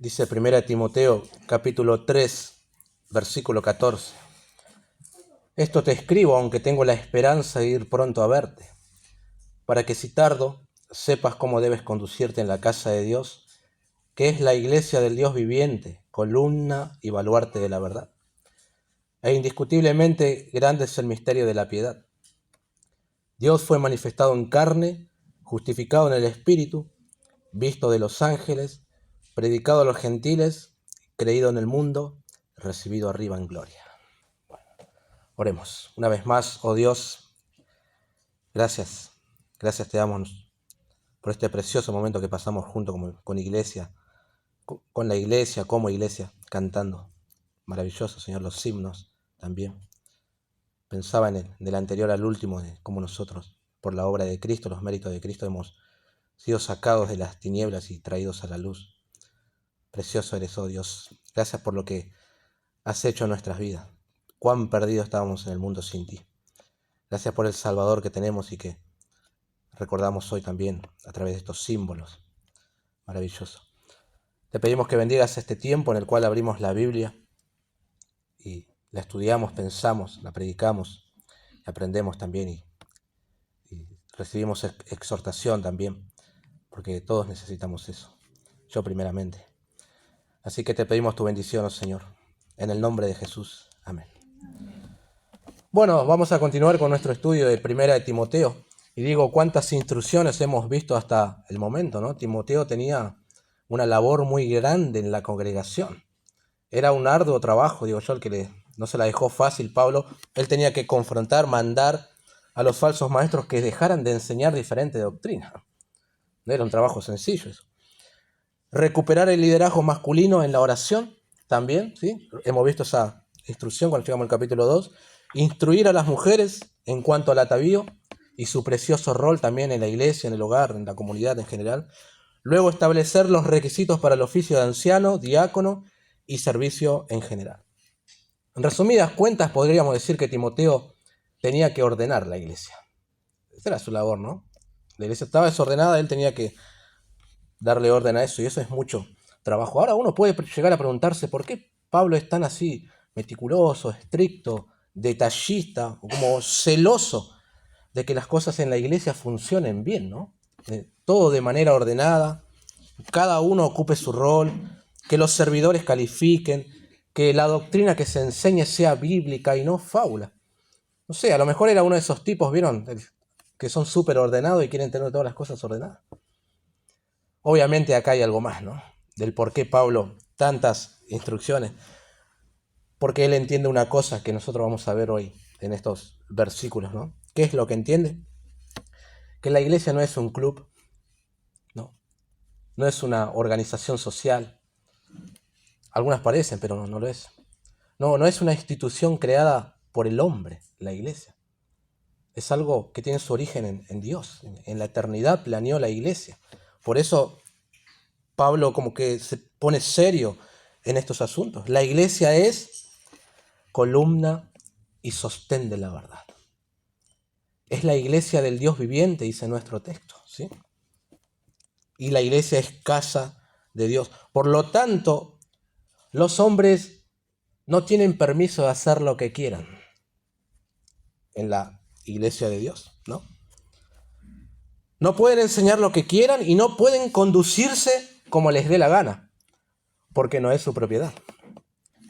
Dice 1 Timoteo capítulo 3, versículo 14. Esto te escribo, aunque tengo la esperanza de ir pronto a verte, para que si tardo, sepas cómo debes conducirte en la casa de Dios, que es la iglesia del Dios viviente, columna y baluarte de la verdad. E indiscutiblemente grande es el misterio de la piedad. Dios fue manifestado en carne, justificado en el Espíritu, visto de los ángeles, predicado a los gentiles, creído en el mundo, recibido arriba en gloria. Oremos. Una vez más, oh Dios, gracias te damos por este precioso momento que pasamos junto con iglesia, con la iglesia, como iglesia, cantando. Maravilloso, Señor, los himnos también. Pensaba del anterior al último, de cómo nosotros, por la obra de Cristo, los méritos de Cristo, hemos sido sacados de las tinieblas y traídos a la luz. Precioso eres, oh Dios. Gracias por lo que has hecho en nuestras vidas. Cuán perdidos estábamos en el mundo sin ti. Gracias por el Salvador que tenemos y que recordamos hoy también a través de estos símbolos. Maravilloso. Te pedimos que bendigas este tiempo en el cual abrimos la Biblia y la estudiamos, pensamos, la predicamos, aprendemos también y recibimos exhortación también, porque todos necesitamos eso. Yo primeramente. Así que te pedimos tu bendición, oh Señor, en el nombre de Jesús. Amén. Bueno, vamos a continuar con nuestro estudio de 1 Timoteo. Y digo, cuántas instrucciones hemos visto hasta el momento, ¿no? Timoteo tenía una labor muy grande en la congregación. Era un arduo trabajo, digo yo, el que no se la dejó fácil Pablo. Él tenía que confrontar, mandar a los falsos maestros que dejaran de enseñar diferente doctrina. No era un trabajo sencillo eso. Recuperar el liderazgo masculino en la oración también, ¿sí? Hemos visto esa instrucción cuando llegamos al capítulo 2. Instruir a las mujeres en cuanto al atavío y su precioso rol también en la iglesia, en el hogar, en la comunidad en general. Luego establecer los requisitos para el oficio de anciano, diácono y servicio en general. En resumidas cuentas podríamos decir que Timoteo tenía que ordenar la iglesia. Esa era su labor, ¿no? La iglesia estaba desordenada, él tenía que darle orden a eso, y eso es mucho trabajo. Ahora uno puede llegar a preguntarse por qué Pablo es tan así meticuloso, estricto, detallista, o como celoso de que las cosas en la iglesia funcionen bien, ¿no? Todo de manera ordenada, cada uno ocupe su rol, que los servidores califiquen, que la doctrina que se enseñe sea bíblica y no fábula. No sé, a lo mejor era uno de esos tipos, ¿vieron? Que son súper ordenados y quieren tener todas las cosas ordenadas. Obviamente acá hay algo más, ¿no? Del por qué Pablo tantas instrucciones. Porque él entiende una cosa que nosotros vamos a ver hoy en estos versículos, ¿no? ¿Qué es lo que entiende? Que la iglesia no es un club, no es una organización social. Algunas parecen, pero no lo es. No es una institución creada por el hombre, la iglesia. Es algo que tiene su origen en Dios. En la eternidad planeó la iglesia. Por eso Pablo como que se pone serio en estos asuntos. La iglesia es columna y sostén de la verdad. Es la iglesia del Dios viviente, dice nuestro texto, ¿sí? Y la iglesia es casa de Dios. Por lo tanto, los hombres no tienen permiso de hacer lo que quieran en la iglesia de Dios, ¿no? No pueden enseñar lo que quieran y no pueden conducirse como les dé la gana, porque no es su propiedad.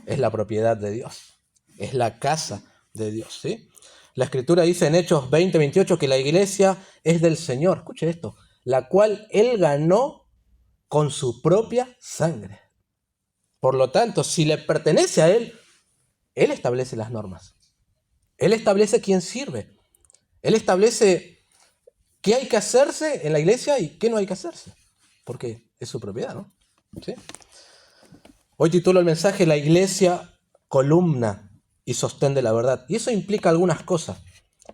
Es la propiedad de Dios. Es la casa de Dios, ¿sí? La Escritura dice en Hechos 20:28 que la iglesia es del Señor. Escuche esto. La cual Él ganó con su propia sangre. Por lo tanto, si le pertenece a Él, Él establece las normas. Él establece quién sirve. Él establece qué hay que hacerse en la iglesia y qué no hay que hacerse. Porque es su propiedad, ¿no? ¿Sí? Hoy titulo el mensaje La iglesia, columna y sostén de la verdad. Y eso implica algunas cosas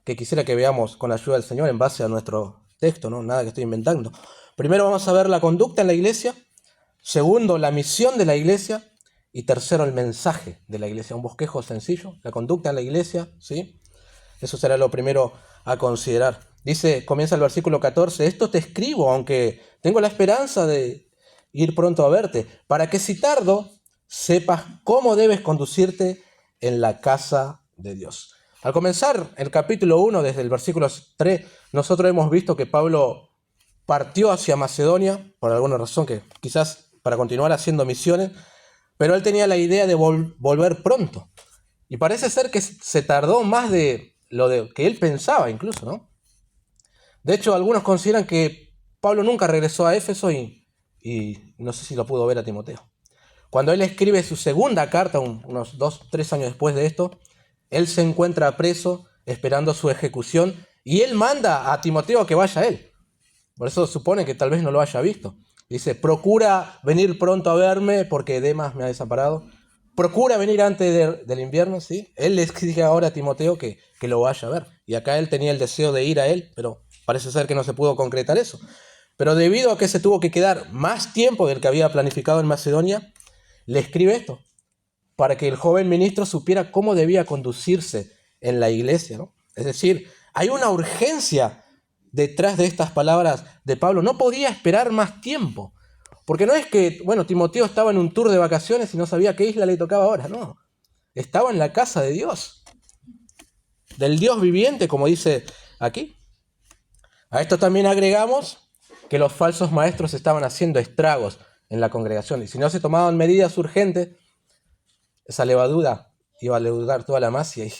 que quisiera que veamos con la ayuda del Señor en base a nuestro texto, ¿no? Nada que estoy inventando. Primero vamos a ver la conducta en la iglesia. Segundo, la misión de la iglesia. Y tercero, el mensaje de la iglesia. Un bosquejo sencillo. La conducta en la iglesia, ¿sí? Eso será lo primero a considerar. Dice, comienza el versículo 14. Esto te escribo, aunque tengo la esperanza de ir pronto a verte, para que si tardo, sepas cómo debes conducirte en la casa de Dios. Al comenzar el capítulo 1, desde el versículo 3, nosotros hemos visto que Pablo partió hacia Macedonia, por alguna razón que quizás para continuar haciendo misiones, pero él tenía la idea de volver pronto. Y parece ser que se tardó más de lo que él pensaba incluso, ¿no? De hecho, algunos consideran que Pablo nunca regresó a Éfeso y no sé si lo pudo ver a Timoteo. Cuando él escribe su segunda carta, unos 2-3 años después de esto, él se encuentra preso esperando su ejecución y él manda a Timoteo a que vaya a él. Por eso supone que tal vez no lo haya visto. Dice, procura venir pronto a verme porque Demas me ha desamparado. Procura venir antes del invierno, ¿sí? Él le exige ahora a Timoteo que lo vaya a ver. Y acá él tenía el deseo de ir a él, pero parece ser que no se pudo concretar eso. Pero debido a que se tuvo que quedar más tiempo del que había planificado en Macedonia, le escribe esto, para que el joven ministro supiera cómo debía conducirse en la iglesia, ¿no? Es decir, hay una urgencia detrás de estas palabras de Pablo. No podía esperar más tiempo. Porque no es que, Timoteo estaba en un tour de vacaciones y no sabía qué isla le tocaba ahora, no. Estaba en la casa de Dios, del Dios viviente, como dice aquí. A esto también agregamos que los falsos maestros estaban haciendo estragos en la congregación. Y si no se tomaban medidas urgentes, esa levadura iba a leudar toda la masa y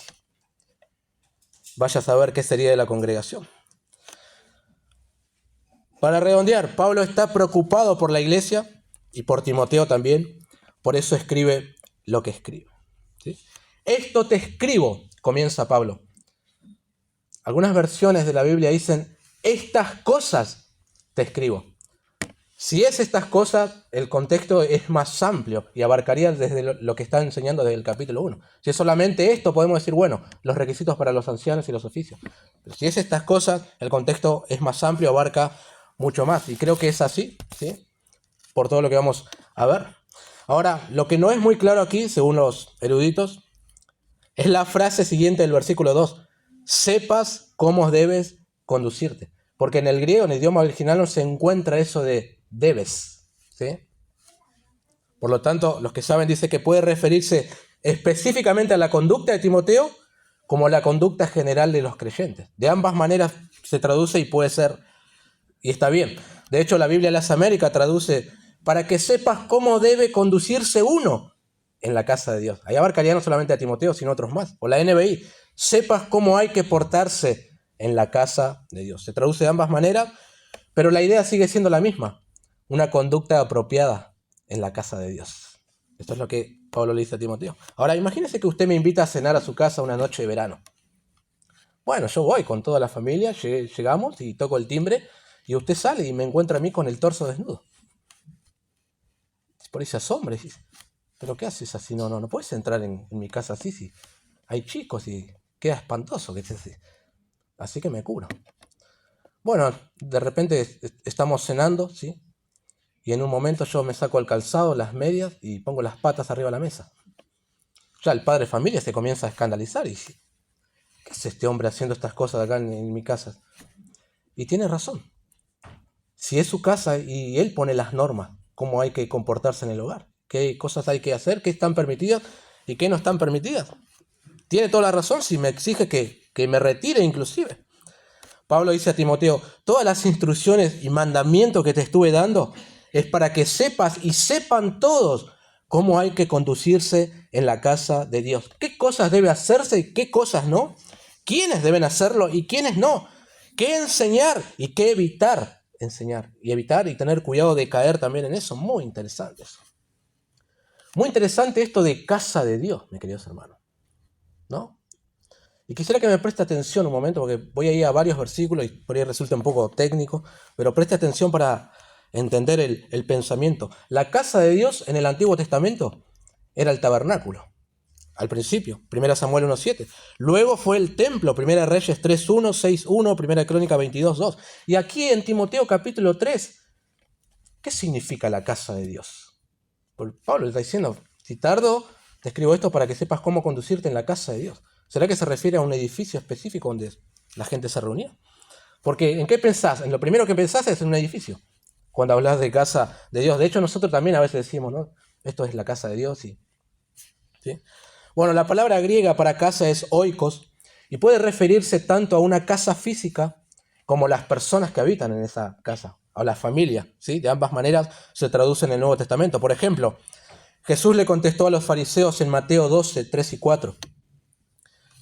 vaya a saber qué sería de la congregación. Para redondear, Pablo está preocupado por la iglesia y por Timoteo también. Por eso escribe lo que escribe, ¿sí? Esto te escribo, comienza Pablo. Algunas versiones de la Biblia dicen, estas cosas te escribo. Si es estas cosas, el contexto es más amplio y abarcaría desde lo que está enseñando desde el capítulo 1. Si es solamente esto, podemos decir, los requisitos para los ancianos y los oficios. Pero si es estas cosas, el contexto es más amplio, abarca mucho más. Y creo que es así, ¿sí? Por todo lo que vamos a ver. Ahora, lo que no es muy claro aquí, según los eruditos, es la frase siguiente del versículo 2. Sepas cómo debes conducirte. Porque en el griego, en el idioma original, no se encuentra eso de debes, ¿sí? Por lo tanto, los que saben dicen que puede referirse específicamente a la conducta de Timoteo como la conducta general de los creyentes. De ambas maneras se traduce y puede ser, y está bien. De hecho, la Biblia de las Américas traduce para que sepas cómo debe conducirse uno en la casa de Dios. Ahí abarcaría no solamente a Timoteo, sino a otros más. O la NBI, sepas cómo hay que portarse en la casa de Dios. Se traduce de ambas maneras, pero la idea sigue siendo la misma. Una conducta apropiada en la casa de Dios. Esto es lo que Pablo le dice a Timoteo. Ahora, imagínese que usted me invita a cenar a su casa una noche de verano. Bueno, yo voy con toda la familia, llegamos y toco el timbre y usted sale y me encuentra a mí con el torso desnudo. Por ahí se asombra y dice, ¿pero qué haces así? No puedes entrar en mi casa así, si hay chicos y queda espantoso. Así que me cubro. Bueno, de repente estamos cenando, ¿sí? Y en un momento yo me saco el calzado, las medias y pongo las patas arriba de la mesa. Ya el padre de familia se comienza a escandalizar y dice, ¿qué es este hombre haciendo estas cosas acá en mi casa? Y tiene razón. Si es su casa y él pone las normas, cómo hay que comportarse en el hogar, qué cosas hay que hacer, qué están permitidas y qué no están permitidas. Tiene toda la razón si me exige que me retire inclusive. Pablo dice a Timoteo, todas las instrucciones y mandamientos que te estuve dando es para que sepas y sepan todos cómo hay que conducirse en la casa de Dios. ¿Qué cosas debe hacerse y qué cosas no? ¿Quiénes deben hacerlo y quiénes no? ¿Qué enseñar y qué evitar enseñar? Y evitar y tener cuidado de caer también en eso. Muy interesante eso. Muy interesante esto de casa de Dios, mis queridos hermanos, ¿no? Y quisiera que me preste atención un momento, porque voy a ir a varios versículos y por ahí resulta un poco técnico, pero preste atención para entender el pensamiento. La casa de Dios en el Antiguo Testamento era el tabernáculo. Al principio, 1 Samuel 1.7. Luego fue el templo, 1 Reyes 3.1, 6.1, 1 Crónica 22.2. Y aquí en Timoteo capítulo 3, ¿qué significa la casa de Dios? Porque Pablo está diciendo, si tardo, te escribo esto para que sepas cómo conducirte en la casa de Dios. ¿Será que se refiere a un edificio específico donde la gente se reunía? Porque ¿en qué pensás? En lo primero que pensás es en un edificio. cuando hablas de casa de Dios. De hecho, nosotros también a veces decimos, ¿no? Esto es la casa de Dios. ¿Sí? Bueno, la palabra griega para casa es oikos y puede referirse tanto a una casa física como las personas que habitan en esa casa, a la familia. ¿Sí? De ambas maneras se traduce en el Nuevo Testamento. Por ejemplo, Jesús le contestó a los fariseos en Mateo 12, 3 y 4.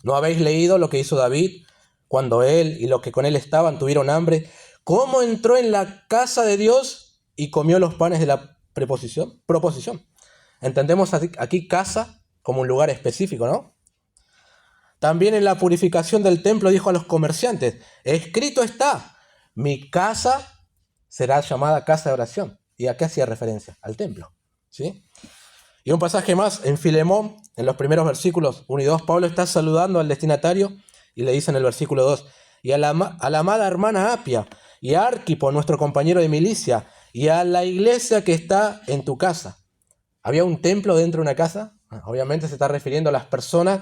¿No habéis leído lo que hizo David cuando él y los que con él estaban tuvieron hambre? ¿Cómo entró en la casa de Dios y comió los panes de la proposición? Entendemos aquí casa como un lugar específico, ¿no? También en la purificación del templo dijo a los comerciantes, escrito está, mi casa será llamada casa de oración. ¿Y a qué hacía referencia? Al templo, ¿sí? Y un pasaje más, en Filemón, en los primeros versículos 1 y 2, Pablo está saludando al destinatario y le dice en el versículo 2, y a la amada hermana Apia, y a Arquipo, nuestro compañero de milicia, y a la iglesia que está en tu casa. ¿Había un templo dentro de una casa? Obviamente se está refiriendo a las personas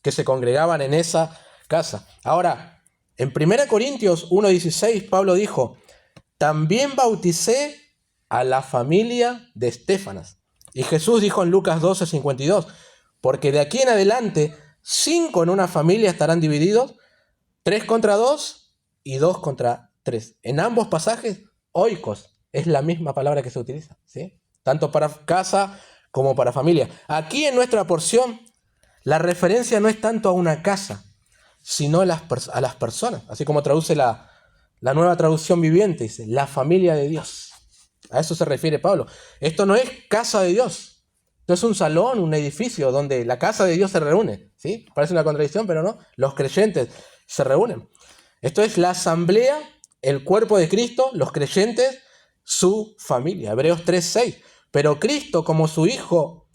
que se congregaban en esa casa. Ahora, en 1 Corintios 1:16, Pablo dijo, también bauticé a la familia de Estéfanas. Y Jesús dijo en Lucas 12:52, porque de aquí en adelante 5 en una familia estarán divididos, 3 contra 2 y 2 contra 3. En ambos pasajes, oikos es la misma palabra que se utiliza, ¿sí? Tanto para casa como para familia. Aquí en nuestra porción, la referencia no es tanto a una casa, sino a las personas. Así como traduce la nueva traducción viviente, dice, la familia de Dios. A eso se refiere Pablo. Esto no es casa de Dios. Esto es un salón, un edificio donde la casa de Dios se reúne. ¿Sí? Parece una contradicción, pero no. Los creyentes se reúnen. Esto es la asamblea, el cuerpo de Cristo, los creyentes, su familia. Hebreos 3:6. Pero Cristo como su Hijo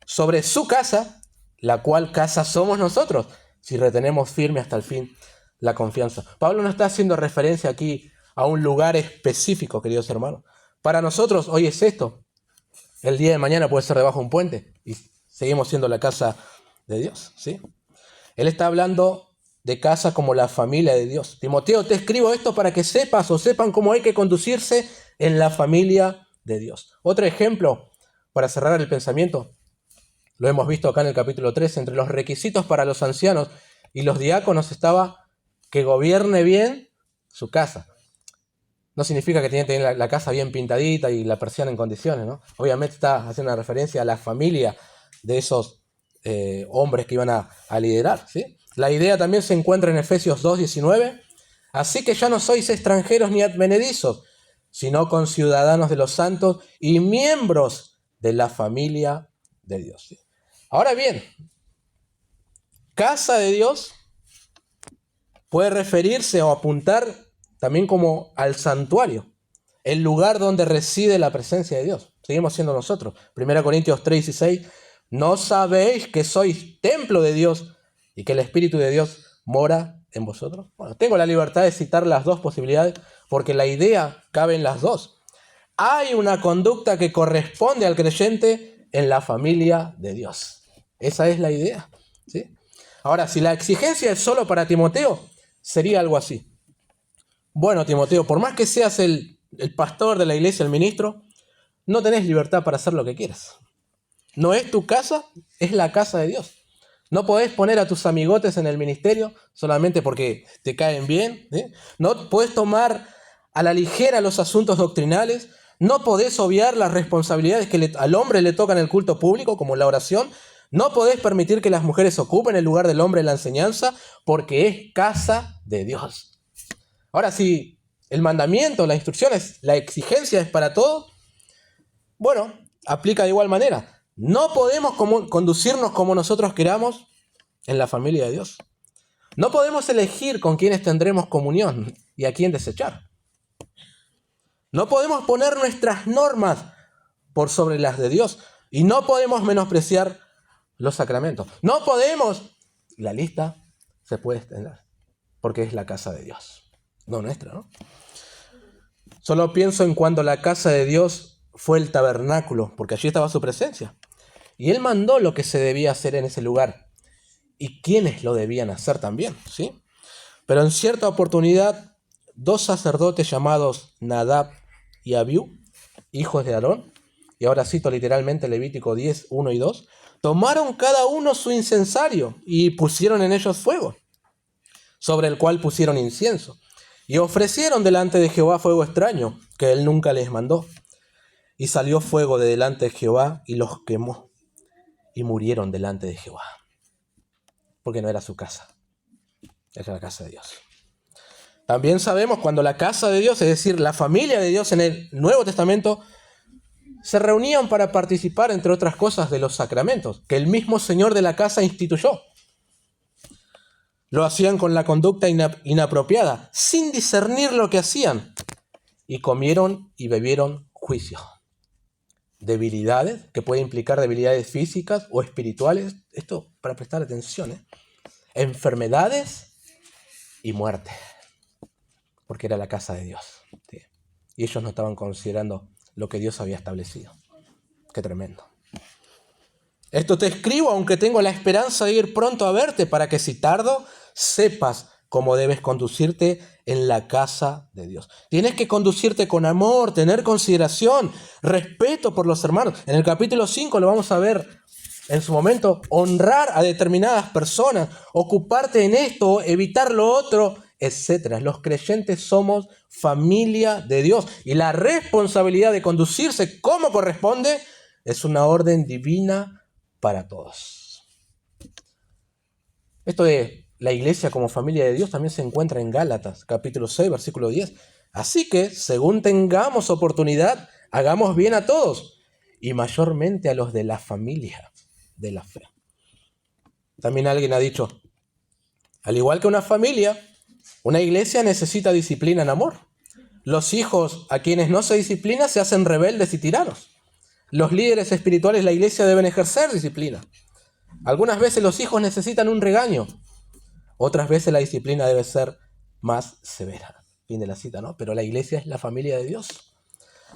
sobre su casa, la cual casa somos nosotros, si retenemos firme hasta el fin la confianza. Pablo no está haciendo referencia aquí a un lugar específico, queridos hermanos. Para nosotros hoy es esto. El día de mañana puede ser debajo de un puente y seguimos siendo la casa de Dios, ¿sí? Él está hablando de casa como la familia de Dios. Timoteo, te escribo esto para que sepas o sepan cómo hay que conducirse en la familia de Dios. Otro ejemplo, para cerrar el pensamiento, lo hemos visto acá en el capítulo 3, entre los requisitos para los ancianos y los diáconos estaba que gobierne bien su casa. No significa que tiene que tener la casa bien pintadita y la persiana en condiciones, ¿no? Obviamente está haciendo una referencia a la familia de esos hombres que iban a liderar, ¿sí? La idea también se encuentra en Efesios 2:19. Así que ya no sois extranjeros ni advenedizos, sino conciudadanos de los santos y miembros de la familia de Dios, ¿sí? Ahora bien, casa de Dios puede referirse o apuntar también como al santuario, el lugar donde reside la presencia de Dios. Seguimos siendo nosotros. 1 Corintios 3:16, ¿no sabéis que sois templo de Dios y que el Espíritu de Dios mora en vosotros? Bueno, tengo la libertad de citar las dos posibilidades porque la idea cabe en las dos. Hay una conducta que corresponde al creyente en la familia de Dios. Esa es la idea, ¿sí? Ahora, si la exigencia es solo para Timoteo, sería algo así. Bueno, Timoteo, por más que seas el pastor de la iglesia, el ministro, no tenés libertad para hacer lo que quieras. No es tu casa, es la casa de Dios. No podés poner a tus amigotes en el ministerio solamente porque te caen bien, ¿sí? No podés tomar a la ligera los asuntos doctrinales. No podés obviar las responsabilidades que al hombre le tocan en el culto público, como la oración. No podés permitir que las mujeres ocupen el lugar del hombre en la enseñanza, porque es casa de Dios. Ahora, si el mandamiento, la instrucción, la exigencia es para todos, bueno, aplica de igual manera. No podemos conducirnos como nosotros queramos en la familia de Dios. No podemos elegir con quiénes tendremos comunión y a quién desechar. No podemos poner nuestras normas por sobre las de Dios y no podemos menospreciar los sacramentos. No podemos, la lista se puede extender porque es la casa de Dios. No nuestra, ¿no? Solo pienso en cuando la casa de Dios fue el tabernáculo, porque allí estaba su presencia. Y Él mandó lo que se debía hacer en ese lugar. Y quiénes lo debían hacer también, ¿sí? Pero en cierta oportunidad, 2 sacerdotes llamados Nadab y Abiú, hijos de Aarón, y ahora cito literalmente Levítico 10, 1 y 2, tomaron cada uno su incensario y pusieron en ellos fuego, sobre el cual pusieron incienso, y ofrecieron delante de Jehová fuego extraño, que él nunca les mandó. Y salió fuego de delante de Jehová y los quemó, y murieron delante de Jehová, porque no era su casa, era la casa de Dios. También sabemos cuando la casa de Dios, es decir, la familia de Dios en el Nuevo Testamento, se reunían para participar, entre otras cosas, de los sacramentos que el mismo Señor de la casa instituyó. Lo hacían con la conducta inapropiada, sin discernir lo que hacían, y comieron y bebieron juicio. Debilidades, que puede implicar debilidades físicas o espirituales, esto para prestar atención, enfermedades y muerte, porque era la casa de Dios, ¿sí? Y ellos no estaban considerando lo que Dios había establecido. Qué tremendo. Esto te escribo, aunque tengo la esperanza de ir pronto a verte, para que si tardo, sepas cómo debes conducirte en la casa de Dios. Tienes que conducirte con amor, tener consideración, respeto por los hermanos. En el capítulo 5 lo vamos a ver en su momento, honrar a determinadas personas, ocuparte en esto, evitar lo otro, etc. Los creyentes somos familia de Dios y la responsabilidad de conducirse como corresponde es una orden divina para todos. Esto de la iglesia como familia de Dios también se encuentra en Gálatas, capítulo 6, versículo 10. Así que, según tengamos oportunidad, hagamos bien a todos, y mayormente a los de la familia de la fe. También alguien ha dicho, al igual que una familia, una iglesia necesita disciplina en amor. Los hijos a quienes no se disciplina se hacen rebeldes y tiranos. Los líderes espirituales de la iglesia deben ejercer disciplina. Algunas veces los hijos necesitan un regaño. Otras veces la disciplina debe ser más severa. Fin de la cita, ¿no? Pero la iglesia es la familia de Dios,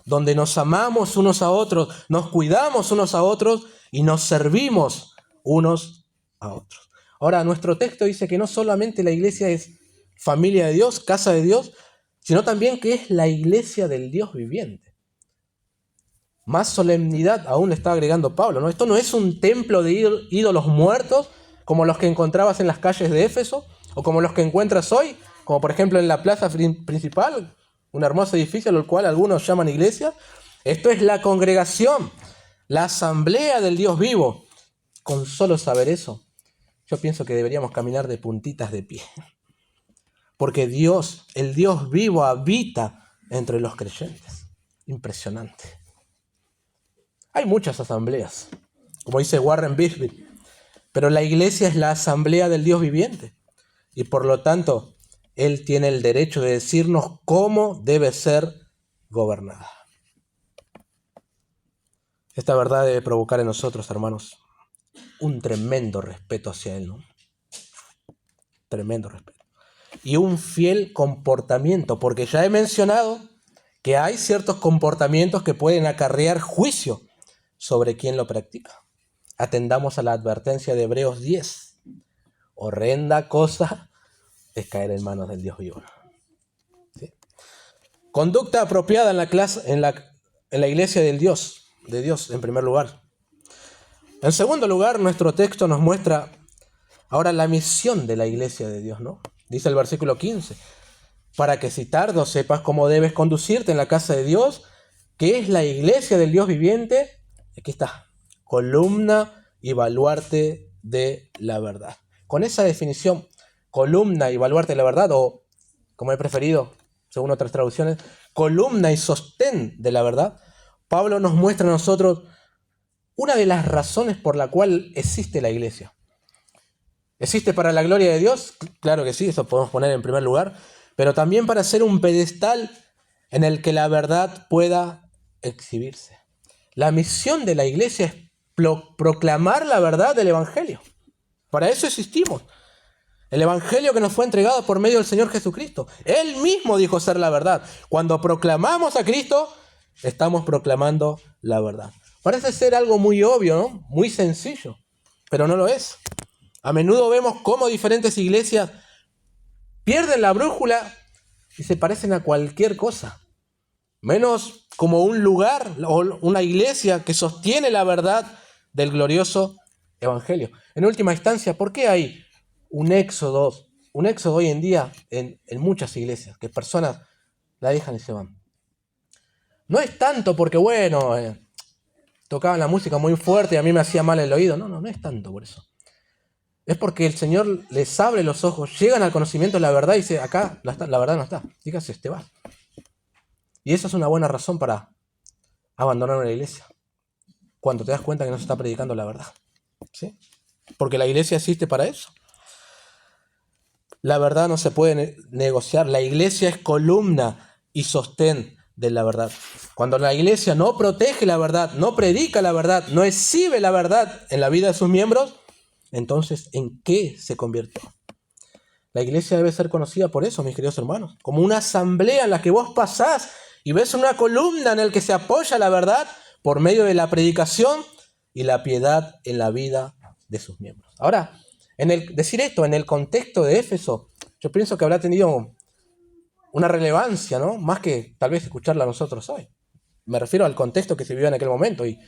donde nos amamos unos a otros, nos cuidamos unos a otros y nos servimos unos a otros. Ahora, nuestro texto dice que no solamente la iglesia es familia de Dios, casa de Dios, sino también que es la iglesia del Dios viviente. Más solemnidad aún le está agregando Pablo, ¿no? Esto no es un templo de ídolos muertos, como los que encontrabas en las calles de Éfeso, o como los que encuentras hoy, como por ejemplo en la plaza principal, un hermoso edificio al cual algunos llaman iglesia. Esto es la congregación, la asamblea del Dios vivo. Con solo saber eso, yo pienso que deberíamos caminar de puntitas de pie. Porque Dios, el Dios vivo, habita entre los creyentes. Impresionante. Hay muchas asambleas, como dice Warren Wiersbe, pero la iglesia es la asamblea del Dios viviente. Y por lo tanto, Él tiene el derecho de decirnos cómo debe ser gobernada. Esta verdad debe provocar en nosotros, hermanos, un tremendo respeto hacia Él, ¿no? Tremendo respeto. Y un fiel comportamiento, porque ya he mencionado que hay ciertos comportamientos que pueden acarrear juicio sobre quien lo practica. Atendamos a la advertencia de Hebreos 10. Horrenda cosa es caer en manos del Dios vivo. ¿Sí? Conducta apropiada en la iglesia de Dios en primer lugar. En segundo lugar, nuestro texto nos muestra ahora la misión de la iglesia de Dios, ¿no? Dice el versículo 15, para que si tardo sepas cómo debes conducirte en la casa de Dios, que es la iglesia del Dios viviente. Aquí está, columna y baluarte de la verdad. Con esa definición, columna y baluarte de la verdad, o como he preferido, según otras traducciones, columna y sostén de la verdad, Pablo nos muestra a nosotros una de las razones por la cual existe la iglesia. ¿Existe para la gloria de Dios? Claro que sí, eso podemos poner en primer lugar, pero también para ser un pedestal en el que la verdad pueda exhibirse. La misión de la iglesia es proclamar la verdad del Evangelio. Para eso existimos. El Evangelio que nos fue entregado por medio del Señor Jesucristo. Él mismo dijo ser la verdad. Cuando proclamamos a Cristo, estamos proclamando la verdad. Parece ser algo muy obvio, ¿no? Muy sencillo, pero no lo es. A menudo vemos cómo diferentes iglesias pierden la brújula y se parecen a cualquier cosa, menos como un lugar o una iglesia que sostiene la verdad del glorioso evangelio. En última instancia, ¿por qué hay un éxodo hoy en día en muchas iglesias? Que personas la dejan y se van. No es tanto porque, bueno, tocaban la música muy fuerte y a mí me hacía mal el oído. No es tanto por eso. Es porque el Señor les abre los ojos, llegan al conocimiento de la verdad y dice, acá la verdad no está. Dígase, te vas. Y esa es una buena razón para abandonar una iglesia. Cuando te das cuenta que no se está predicando la verdad. ¿Sí? Porque la iglesia existe para eso. La verdad no se puede negociar. La iglesia es columna y sostén de la verdad. Cuando la iglesia no protege la verdad, no predica la verdad, no exhibe la verdad en la vida de sus miembros, entonces, ¿en qué se convirtió? La iglesia debe ser conocida por eso, mis queridos hermanos, como una asamblea en la que vos pasás y ves una columna en la que se apoya la verdad por medio de la predicación y la piedad en la vida de sus miembros. Ahora, decir esto en el contexto de Éfeso, yo pienso que habrá tenido una relevancia, ¿no? Más que tal vez escucharla nosotros hoy. Me refiero al contexto que se vivió en aquel momento. Y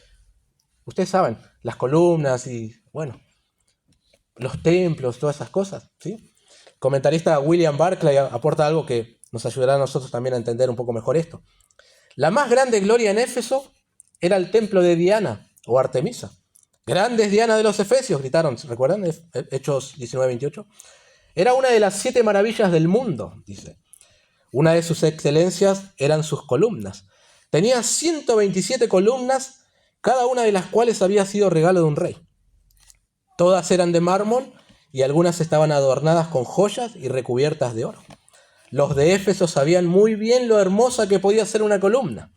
ustedes saben, las columnas y, bueno, los templos, todas esas cosas, ¿sí? El comentarista William Barclay aporta algo que nos ayudará a nosotros también a entender un poco mejor esto. La más grande gloria en Éfeso era el templo de Diana o Artemisa. Grandes Diana de los Efesios, gritaron, ¿recuerdan? Hechos 19:28. Era una de las 7 maravillas del mundo, dice. Una de sus excelencias eran sus columnas. Tenía 127 columnas, cada una de las cuales había sido regalo de un rey. Todas eran de mármol y algunas estaban adornadas con joyas y recubiertas de oro. Los de Éfeso sabían muy bien lo hermosa que podía ser una columna.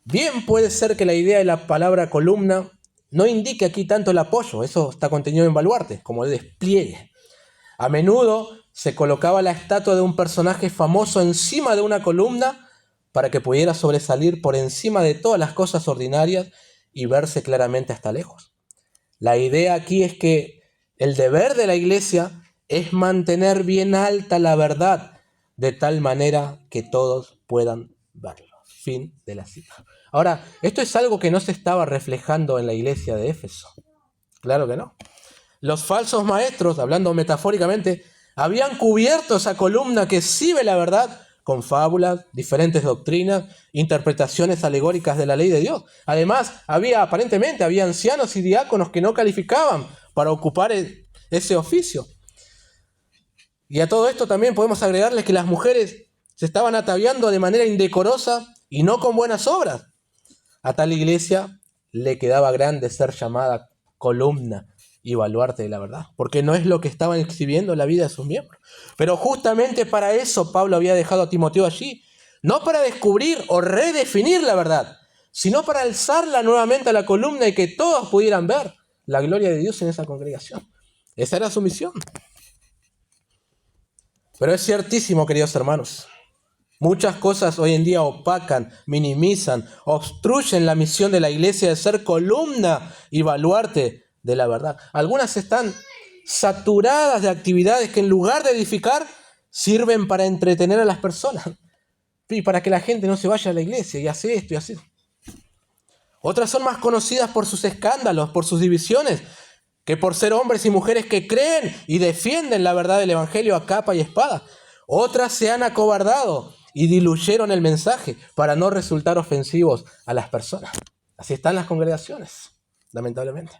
Bien puede ser que la idea de la palabra columna no indique aquí tanto el apoyo, eso está contenido en baluarte, como el despliegue. A menudo se colocaba la estatua de un personaje famoso encima de una columna para que pudiera sobresalir por encima de todas las cosas ordinarias y verse claramente hasta lejos. La idea aquí es que el deber de la iglesia es mantener bien alta la verdad de tal manera que todos puedan verlo. Fin de la cita. Ahora, esto es algo que no se estaba reflejando en la iglesia de Éfeso. Claro que no. Los falsos maestros, hablando metafóricamente, habían cubierto esa columna que exhibe la verdad con fábulas, diferentes doctrinas, interpretaciones alegóricas de la ley de Dios. Además, aparentemente había ancianos y diáconos que no calificaban para ocupar ese oficio. Y a todo esto también podemos agregarles que las mujeres se estaban ataviando de manera indecorosa y no con buenas obras. A tal iglesia le quedaba grande ser llamada columna y baluarte de la verdad, porque no es lo que estaban exhibiendo en la vida de sus miembros. Pero justamente para eso Pablo había dejado a Timoteo allí, no para descubrir o redefinir la verdad, sino para alzarla nuevamente a la columna y que todos pudieran ver la gloria de Dios en esa congregación. Esa era su misión. Pero es ciertísimo, queridos hermanos, muchas cosas hoy en día opacan, minimizan, obstruyen la misión de la iglesia de ser columna y baluarte de la verdad. Algunas están saturadas de actividades que en lugar de edificar, sirven para entretener a las personas y para que la gente no se vaya a la iglesia y hace esto y hace eso. Otras son más conocidas por sus escándalos, por sus divisiones, que por ser hombres y mujeres que creen y defienden la verdad del evangelio a capa y espada. Otras se han acobardado y diluyeron el mensaje para no resultar ofensivos a las personas. Así están las congregaciones, lamentablemente.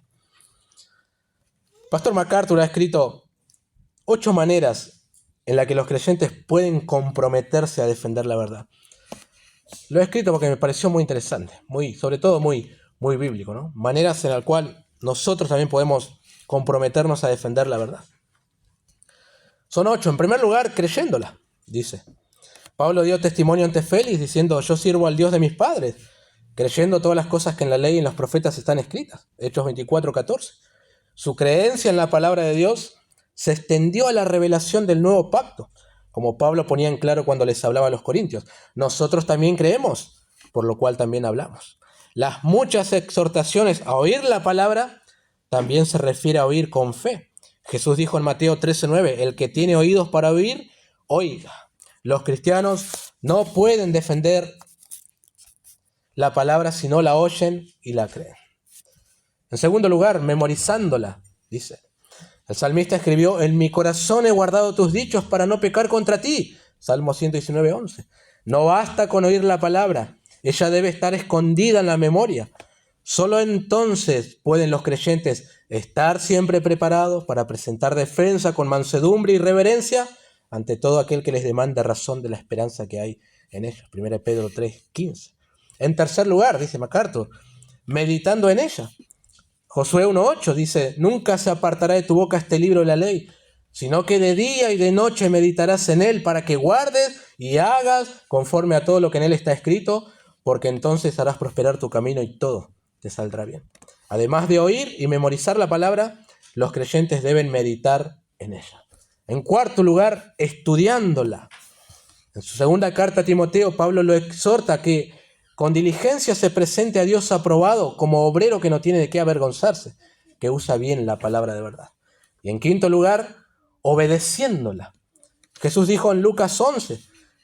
Pastor MacArthur ha escrito 8 maneras en las que los creyentes pueden comprometerse a defender la verdad. Lo he escrito porque me pareció muy interesante, sobre todo muy bíblico, ¿no? Maneras en las cuales nosotros también podemos comprometernos a defender la verdad. Son 8. En primer lugar, creyéndola, dice. Pablo dio testimonio ante Félix diciendo, yo sirvo al Dios de mis padres, creyendo todas las cosas que en la ley y en los profetas están escritas. Hechos 24:14. Su creencia en la palabra de Dios se extendió a la revelación del nuevo pacto, como Pablo ponía en claro cuando les hablaba a los corintios. Nosotros también creemos, por lo cual también hablamos. Las muchas exhortaciones a oír la palabra también se refiere a oír con fe. Jesús dijo en Mateo 13:9, el que tiene oídos para oír, oiga. Los cristianos no pueden defender la palabra si no la oyen y la creen. En segundo lugar, memorizándola, dice. El salmista escribió: en mi corazón he guardado tus dichos para no pecar contra ti. Salmo 119:11. No basta con oír la palabra, ella debe estar escondida en la memoria. Solo entonces pueden los creyentes estar siempre preparados para presentar defensa con mansedumbre y reverencia ante todo aquel que les demande razón de la esperanza que hay en ellos. 1 Pedro 3:15. En tercer lugar, dice MacArthur, meditando en ella. Josué 1:8 dice: nunca se apartará de tu boca este libro de la ley, sino que de día y de noche meditarás en él para que guardes y hagas conforme a todo lo que en él está escrito, porque entonces harás prosperar tu camino y todo te saldrá bien. Además de oír y memorizar la palabra, los creyentes deben meditar en ella. En cuarto lugar, estudiándola. En su segunda carta a Timoteo, Pablo lo exhorta a que con diligencia se presente a Dios aprobado como obrero que no tiene de qué avergonzarse, que usa bien la palabra de verdad. Y en quinto lugar, obedeciéndola. Jesús dijo en Lucas 11,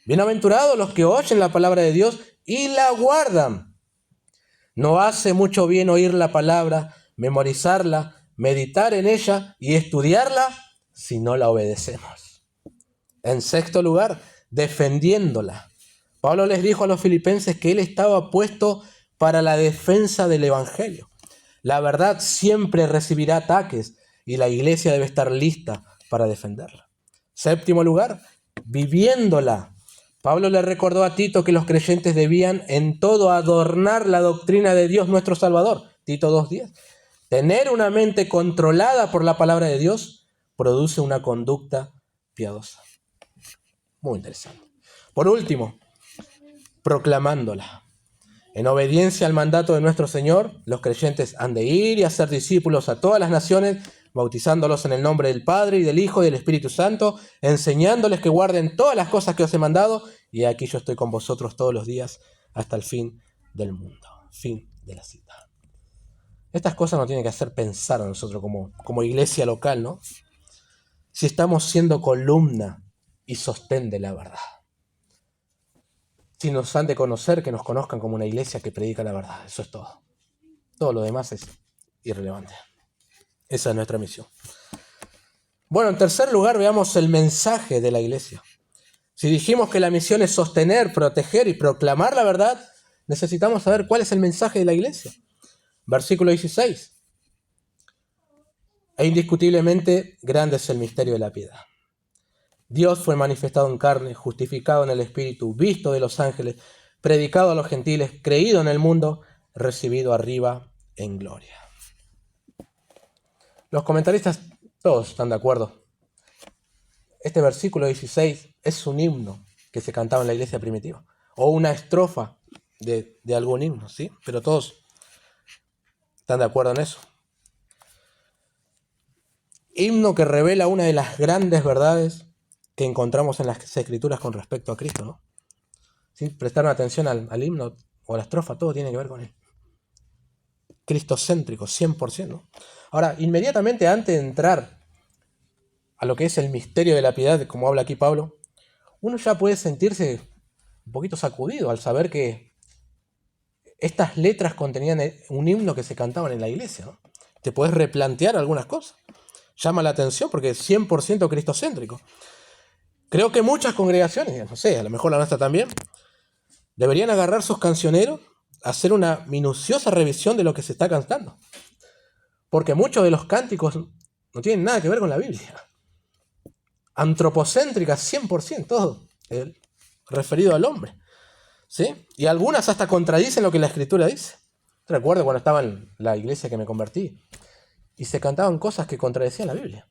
bienaventurados los que oyen la palabra de Dios y la guardan. No hace mucho bien oír la palabra, memorizarla, meditar en ella y estudiarla si no la obedecemos. En sexto lugar, defendiéndola. Pablo les dijo a los filipenses que él estaba puesto para la defensa del evangelio. La verdad siempre recibirá ataques y la iglesia debe estar lista para defenderla. Séptimo lugar, viviéndola. Pablo le recordó a Tito que los creyentes debían en todo adornar la doctrina de Dios nuestro Salvador. Tito 2:10. Tener una mente controlada por la palabra de Dios produce una conducta piadosa. Muy interesante. Por último, proclamándola. En obediencia al mandato de nuestro Señor, los creyentes han de ir y hacer discípulos a todas las naciones, bautizándolos en el nombre del Padre y del Hijo y del Espíritu Santo, enseñándoles que guarden todas las cosas que os he mandado, y aquí yo estoy con vosotros todos los días hasta el fin del mundo. Fin de la cita. Estas cosas nos tienen que hacer pensar a nosotros como iglesia local, ¿no? Si estamos siendo columna y sostén de la verdad. Si nos han de conocer, que nos conozcan como una iglesia que predica la verdad. Eso es todo. Todo lo demás es irrelevante. Esa es nuestra misión. Bueno, en tercer lugar, veamos el mensaje de la iglesia. Si dijimos que la misión es sostener, proteger y proclamar la verdad, necesitamos saber cuál es el mensaje de la iglesia. Versículo 16. E indiscutiblemente grande es el misterio de la piedad. Dios fue manifestado en carne, justificado en el Espíritu, visto de los ángeles, predicado a los gentiles, creído en el mundo, recibido arriba en gloria. Los comentaristas todos están de acuerdo. Este versículo 16 es un himno que se cantaba en la iglesia primitiva, o una estrofa de algún himno, ¿sí? Pero todos están de acuerdo en eso. Himno que revela una de las grandes verdades que encontramos en las escrituras con respecto a Cristo, ¿no? Si prestaron atención al himno o a la estrofa, todo tiene que ver con él. Cristocéntrico, 100%, ¿no? Ahora, inmediatamente antes de entrar a lo que es el misterio de la piedad, como habla aquí Pablo, uno ya puede sentirse un poquito sacudido al saber que estas letras contenían un himno que se cantaban en la iglesia, ¿no? Te puedes replantear algunas cosas. Llama la atención porque es 100% cristocéntrico. Creo que muchas congregaciones, no sé, a lo mejor la nuestra también, deberían agarrar sus cancioneros, hacer una minuciosa revisión de lo que se está cantando. Porque muchos de los cánticos no tienen nada que ver con la Biblia. Antropocéntricas, 100%, todo, referido al hombre. ¿Sí? Y algunas hasta contradicen lo que la Escritura dice. Recuerdo cuando estaba en la iglesia que me convertí y se cantaban cosas que contradecían la Biblia.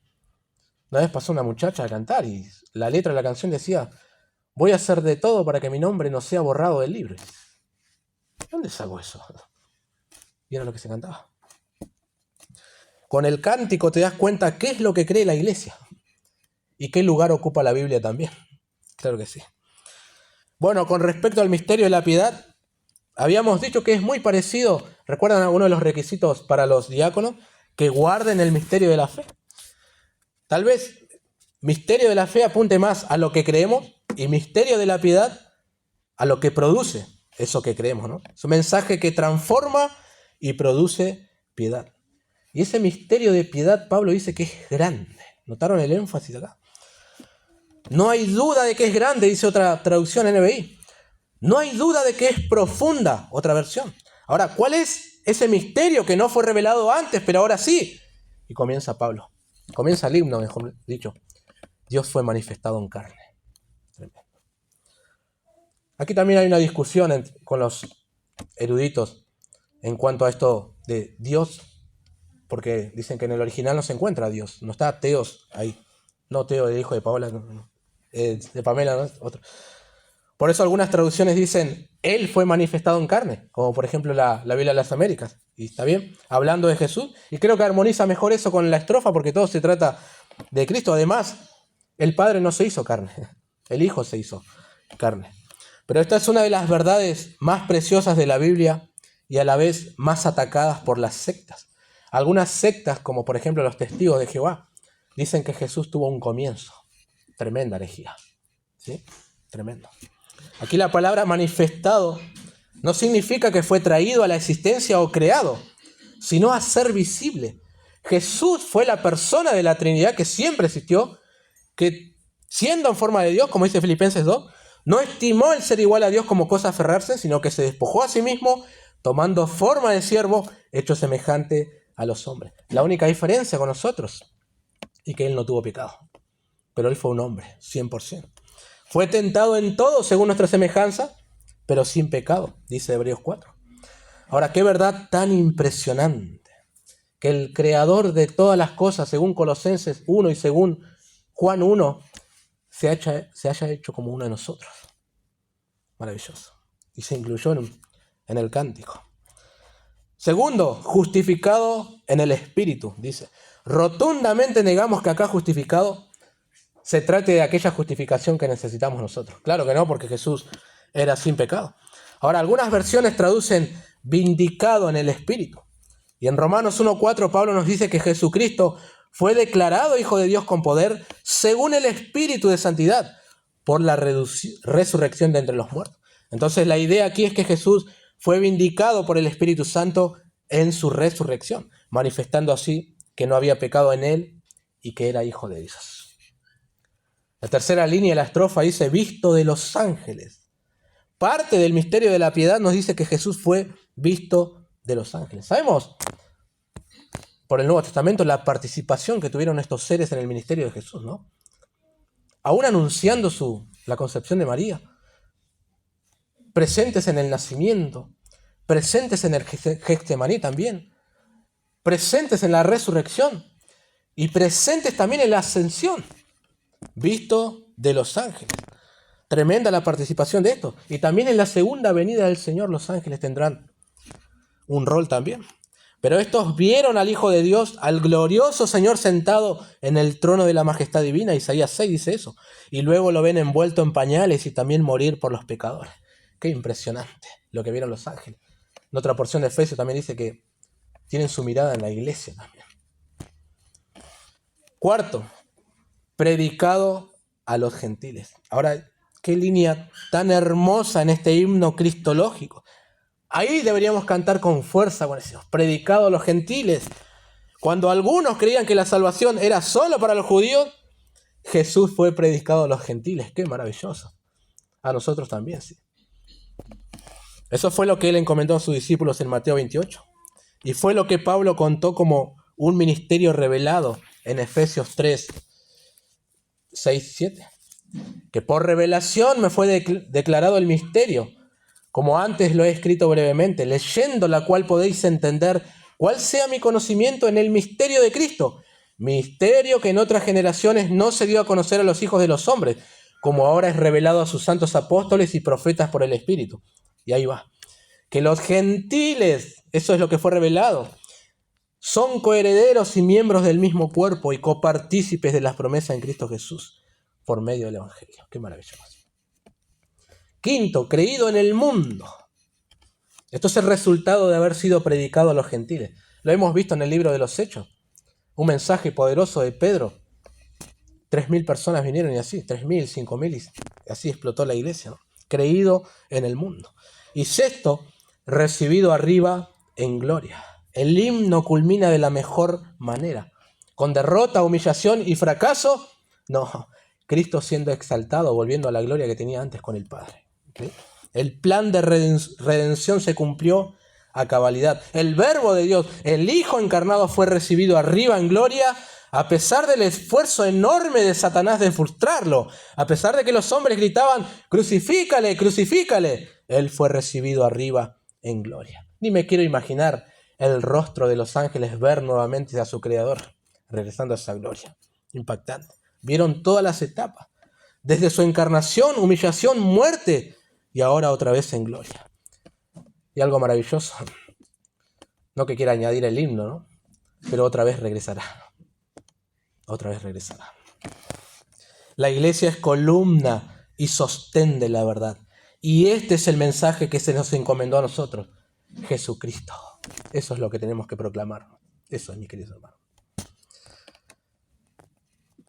Una vez pasó una muchacha a cantar y la letra de la canción decía: voy a hacer de todo para que mi nombre no sea borrado del libro. ¿De dónde sacó eso? Y era lo que se cantaba. Con el cántico te das cuenta qué es lo que cree la iglesia y qué lugar ocupa la Biblia también. Claro que sí. Bueno, con respecto al misterio de la piedad, habíamos dicho que es muy parecido. ¿Recuerdan uno de los requisitos para los diáconos? Que guarden el misterio de la fe. Tal vez misterio de la fe apunte más a lo que creemos y misterio de la piedad a lo que produce eso que creemos, ¿no? Es un mensaje que transforma y produce piedad. Y ese misterio de piedad, Pablo dice que es grande. ¿Notaron el énfasis acá? No hay duda de que es grande, dice otra traducción NBI. No hay duda de que es profunda, otra versión. Ahora, ¿cuál es ese misterio que no fue revelado antes, pero ahora sí? Y comienza Pablo. Comienza el himno, mejor dicho. Dios fue manifestado en carne. Tremendo. Aquí también hay una discusión con los eruditos en cuanto a esto de Dios, porque dicen que en el original no se encuentra Dios, no está Teos ahí. No Teo, el hijo de Paola, de Pamela, ¿no? Otro. Por eso algunas traducciones dicen, Él fue manifestado en carne, como por ejemplo la Biblia de las Américas. Y está bien, hablando de Jesús. Y creo que armoniza mejor eso con la estrofa, porque todo se trata de Cristo. Además, el Padre no se hizo carne, el Hijo se hizo carne. Pero esta es una de las verdades más preciosas de la Biblia y a la vez más atacadas por las sectas. Algunas sectas, como por ejemplo los Testigos de Jehová, dicen que Jesús tuvo un comienzo. Tremenda herejía. ¿Sí? Tremendo. Aquí la palabra manifestado no significa que fue traído a la existencia o creado, sino a ser visible. Jesús fue la persona de la Trinidad que siempre existió, que siendo en forma de Dios, como dice Filipenses 2, no estimó el ser igual a Dios como cosa a aferrarse, sino que se despojó a sí mismo, tomando forma de siervo, hecho semejante a los hombres. La única diferencia con nosotros es que Él no tuvo pecado, pero Él fue un hombre, 100%. Fue tentado en todo según nuestra semejanza, pero sin pecado, dice Hebreos 4. Ahora, qué verdad tan impresionante, que el creador de todas las cosas, según Colosenses 1 y según Juan 1, se haya hecho como uno de nosotros. Maravilloso. Y se incluyó en el cántico. Segundo, justificado en el Espíritu, dice. Rotundamente negamos que acá justificado se trate de aquella justificación que necesitamos nosotros. Claro que no, porque Jesús era sin pecado. Ahora, algunas versiones traducen vindicado en el Espíritu. Y en Romanos 1:4 Pablo nos dice que Jesucristo fue declarado Hijo de Dios con poder según el Espíritu de santidad por la resurrección de entre los muertos. Entonces la idea aquí es que Jesús fue vindicado por el Espíritu Santo en su resurrección, manifestando así que no había pecado en él y que era Hijo de Dios. La tercera línea de la estrofa dice, visto de los ángeles. Parte del misterio de la piedad nos dice que Jesús fue visto de los ángeles. Sabemos por el Nuevo Testamento la participación que tuvieron estos seres en el ministerio de Jesús, ¿no? Aún anunciando la concepción de María, presentes en el nacimiento, presentes en el Getsemaní también, presentes en la resurrección y presentes también en la ascensión, visto de los ángeles. Tremenda la participación de esto. Y también en la segunda venida del Señor los ángeles tendrán un rol también. Pero estos vieron al Hijo de Dios, al glorioso Señor sentado en el trono de la majestad divina. Isaías 6 dice eso. Y luego lo ven envuelto en pañales y también morir por los pecadores. Qué impresionante lo que vieron los ángeles. En otra porción de Efesios también dice que tienen su mirada en la iglesia también. Cuarto, predicado a los gentiles. Ahora, qué línea tan hermosa en este himno cristológico. Ahí deberíamos cantar con fuerza cuando decimos, predicado a los gentiles. Cuando algunos creían que la salvación era solo para los judíos, Jesús fue predicado a los gentiles. Qué maravilloso. A nosotros también, sí. Eso fue lo que él encomendó a sus discípulos en Mateo 28. Y fue lo que Pablo contó como un ministerio revelado en Efesios 3, 6 y 7. Que por revelación me fue declarado el misterio, como antes lo he escrito brevemente, leyendo la cual podéis entender cuál sea mi conocimiento en el misterio de Cristo, misterio que en otras generaciones no se dio a conocer a los hijos de los hombres, como ahora es revelado a sus santos apóstoles y profetas por el Espíritu. Y ahí va. Que los gentiles, eso es lo que fue revelado, son coherederos y miembros del mismo cuerpo y copartícipes de las promesas en Cristo Jesús, por medio del Evangelio. Qué maravilloso. Quinto, creído en el mundo. Esto es el resultado de haber sido predicado a los gentiles. Lo hemos visto en el libro de los Hechos. Un mensaje poderoso de Pedro. 3.000 personas vinieron y así, 3.000, 5.000 y así explotó la iglesia, ¿no? Creído en el mundo. Y sexto, recibido arriba en gloria. El himno culmina de la mejor manera. Con derrota, humillación y fracaso, no. Cristo siendo exaltado, volviendo a la gloria que tenía antes con el Padre. ¿Okay? El plan de redención se cumplió a cabalidad. El Verbo de Dios, el Hijo encarnado, fue recibido arriba en gloria, a pesar del esfuerzo enorme de Satanás de frustrarlo, a pesar de que los hombres gritaban, crucifícale, crucifícale, Él fue recibido arriba en gloria. Ni me quiero imaginar el rostro de los ángeles ver nuevamente a su Creador, regresando a esa gloria. Impactante. Vieron todas las etapas, desde su encarnación, humillación, muerte, y ahora otra vez en gloria. Y algo maravilloso, no que quiera añadir el himno, ¿no? Pero otra vez regresará. Otra vez regresará. La iglesia es columna y sostén de la verdad. Y este es el mensaje que se nos encomendó a nosotros. Jesucristo. Eso es lo que tenemos que proclamar. Eso es, mis queridos hermanos.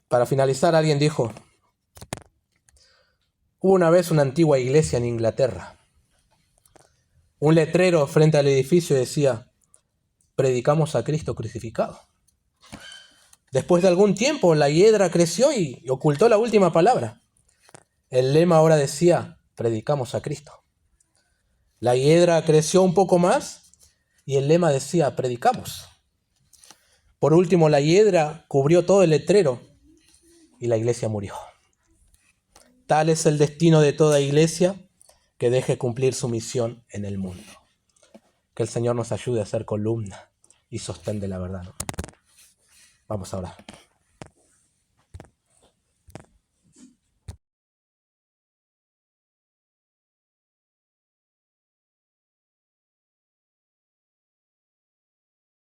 Para finalizar, alguien dijo, hubo una vez una antigua iglesia en Inglaterra. Un letrero frente al edificio decía, predicamos a Cristo crucificado. Después de algún tiempo, la hiedra creció y ocultó la última palabra. El lema ahora decía, predicamos a Cristo. La hiedra creció un poco más y el lema decía, predicamos. Por último, la hiedra cubrió todo el letrero y la iglesia murió. Tal es el destino de toda iglesia que deje cumplir su misión en el mundo. Que el Señor nos ayude a ser columna y sostén de la verdad. Vamos a orar.